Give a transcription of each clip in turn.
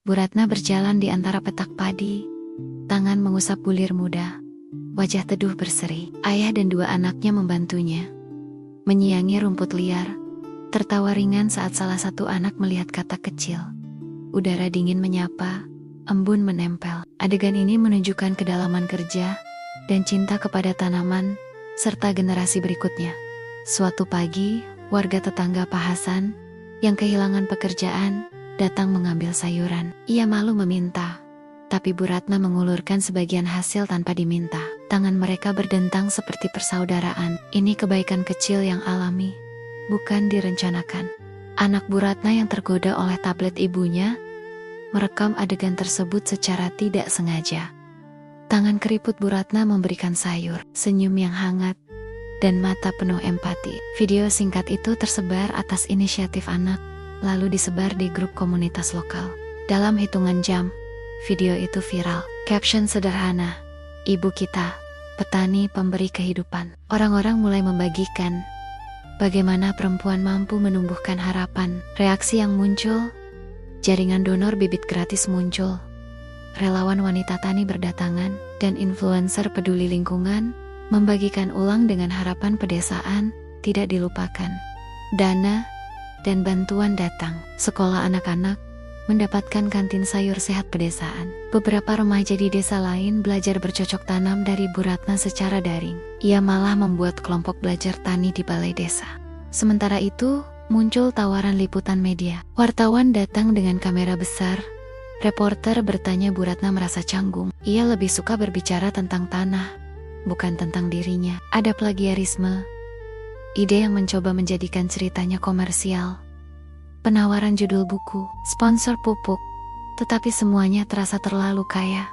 Bu Ratna berjalan di antara petak padi, tangan mengusap bulir muda, wajah teduh berseri. Ayah dan dua anaknya membantunya, menyiangi rumput liar, tertawa ringan saat salah satu anak melihat katak kecil. Udara dingin menyapa, embun menempel. Adegan ini menunjukkan kedalaman kerja dan cinta kepada tanaman, serta generasi berikutnya. Suatu pagi, warga tetangga Pak Hasan, yang kehilangan pekerjaan, datang mengambil sayuran. Ia malu meminta, tapi Bu Ratna mengulurkan sebagian hasil tanpa diminta. Tangan mereka berdentang seperti persaudaraan. Ini kebaikan kecil yang alami, bukan direncanakan. Anak Bu Ratna yang tergoda oleh tablet ibunya, merekam adegan tersebut secara tidak sengaja. Tangan keriput Bu Ratna memberikan sayur, senyum yang hangat, dan mata penuh empati. Video singkat itu tersebar atas inisiatif anak, lalu disebar di grup komunitas lokal. Dalam hitungan jam, video itu viral. Caption sederhana, "Ibu kita, petani pemberi kehidupan." Orang-orang mulai membagikan bagaimana perempuan mampu menumbuhkan harapan. Reaksi yang muncul, jaringan donor bibit gratis muncul, relawan wanita tani berdatangan, dan influencer peduli lingkungan membagikan ulang dengan harapan pedesaan tidak dilupakan. Dana dan bantuan datang. Sekolah anak-anak mendapatkan kantin sayur sehat pedesaan. Beberapa remaja di desa lain belajar bercocok tanam dari Bu Ratna secara daring. Ia malah membuat kelompok belajar tani di balai desa. Sementara itu, muncul tawaran liputan media. Wartawan datang dengan kamera besar. Reporter bertanya Bu Ratna merasa canggung. Ia lebih suka berbicara tentang tanah, bukan tentang dirinya. Ada plagiarisme, ide yang mencoba menjadikan ceritanya komersial, penawaran judul buku, sponsor pupuk, tetapi semuanya terasa terlalu kaya,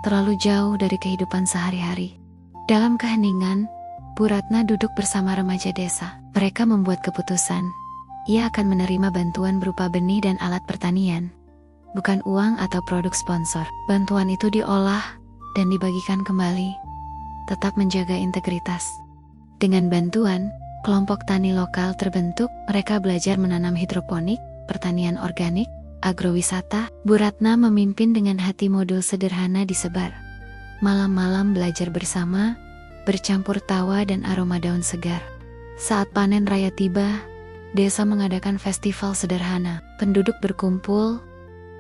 terlalu jauh dari kehidupan sehari-hari. Dalam keheningan, Bu Ratna duduk bersama remaja desa. Mereka membuat keputusan. Ia akan menerima bantuan berupa benih dan alat pertanian, bukan uang atau produk sponsor. Bantuan itu diolah dan dibagikan kembali, tetap menjaga integritas. Dengan bantuan, kelompok tani lokal terbentuk. Mereka belajar menanam hidroponik, pertanian organik, agrowisata. Bu Ratna memimpin dengan hati. Modul sederhana disebar. Malam-malam belajar bersama, bercampur tawa dan aroma daun segar. Saat panen raya tiba, desa mengadakan festival sederhana. Penduduk berkumpul,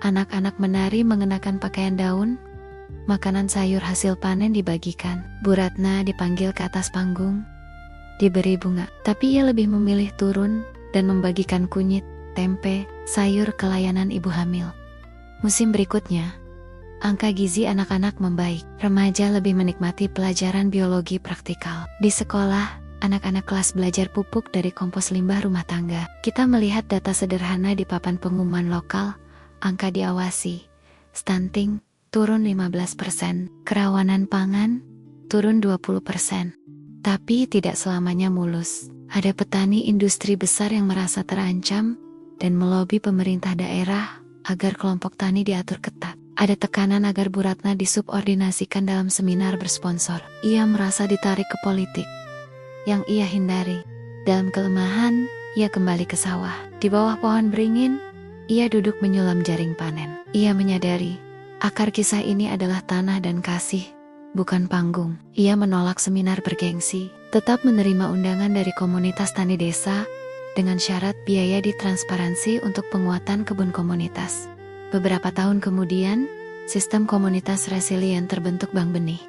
anak-anak menari mengenakan pakaian daun, makanan sayur hasil panen dibagikan. Bu Ratna dipanggil ke atas panggung, diberi bunga, tapi ia lebih memilih turun dan membagikan kunyit, tempe, sayur ke layanan ibu hamil. Musim berikutnya, angka gizi anak-anak membaik. Remaja lebih menikmati pelajaran biologi praktikal. Di sekolah, anak-anak kelas belajar pupuk dari kompos limbah rumah tangga. Kita melihat data sederhana di papan pengumuman lokal. Angka diawasi, stunting turun 15%, kerawanan pangan turun 20%. Tapi tidak selamanya mulus. Ada petani industri besar yang merasa terancam dan melobi pemerintah daerah agar kelompok tani diatur ketat. Ada tekanan agar Bu Ratna disubordinasikan dalam seminar bersponsor. Ia merasa ditarik ke politik yang ia hindari. Dalam kelemahan, ia kembali ke sawah. Di bawah pohon beringin, ia duduk menyulam jaring panen. Ia menyadari, akar kisah ini adalah tanah dan kasih, bukan panggung. Ia menolak seminar bergengsi, tetap menerima undangan dari komunitas tani desa, dengan syarat biaya ditransparansi untuk penguatan kebun komunitas. Beberapa tahun kemudian, sistem komunitas resilient terbentuk bank benih,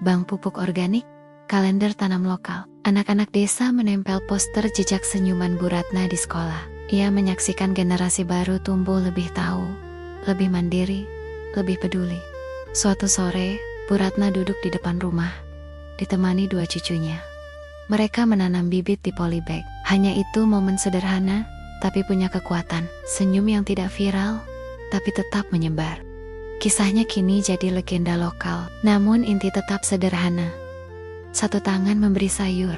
bank pupuk organik, kalender tanam lokal. Anak-anak desa menempel poster jejak senyuman Bu Ratna di sekolah. Ia menyaksikan generasi baru tumbuh lebih tahu, lebih mandiri, lebih peduli. Suatu sore, Bu Ratna duduk di depan rumah, ditemani dua cucunya. Mereka menanam bibit di polybag. Hanya itu momen sederhana, tapi punya kekuatan. Senyum yang tidak viral, tapi tetap menyebar. Kisahnya kini jadi legenda lokal, namun inti tetap sederhana. Satu tangan memberi sayur,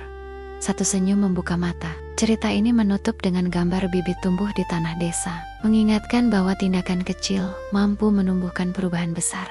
satu senyum membuka mata. Cerita ini menutup dengan gambar bibit tumbuh di tanah desa, mengingatkan bahwa tindakan kecil mampu menumbuhkan perubahan besar.